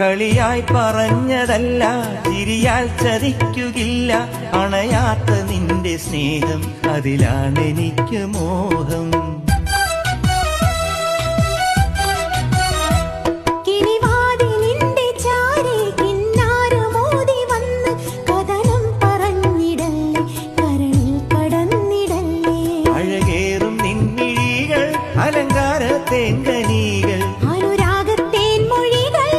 കളിയായി പറഞ്ഞതല്ല, ചിരിയാൽ ചതിക്കുകയില്ല. അണയാത്ത നിന്റെ സ്നേഹം, അതിലാണെനിക്ക് മോഹം. അഴകേറും നിൻമിഴികൾ, അലങ്കാര തേങ്കനികൾ, അനുരാഗത്തേൻ മൊഴികൾ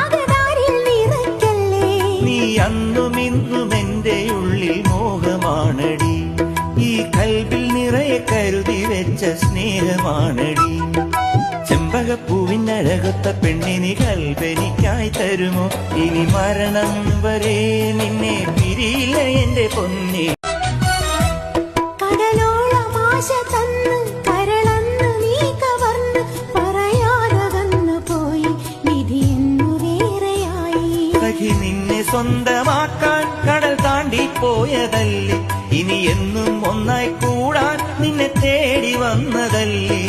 അകതാരിൽ നിറയ്ക്കല്ലേ. നീ അന്നും ഇന്നും എന്റെ ഉള്ളിൽ മോഹമാണടി. ഈ കൽബിൽ നിറയെ കരുതി വെച്ച സ്നേഹമാണടി. ചെമ്പകപ്പൂവിനഴകൊത്ത പെണ്ണിനി കൽബെനിക്കായി തരുമോ? ഇനി മരണം വരെ നിന്നെ പിരിയില്ല എന്റെ പൊന്നി. കടലോളമാശ തന്ന് കരളന്ന് നീ കവർന്ന് പറയാതെ വന്നു പോയി, വിധിയെന്നു വേറെയായി. സഖി നിന്നെ സ്വന്തമാക്കാൻ കടൽ താണ്ടി പോയതല്ലേ, ഇനി എന്നും ഒന്നായി കൂടാൻ നിന്നെ തേടി വന്നതല്ലേ.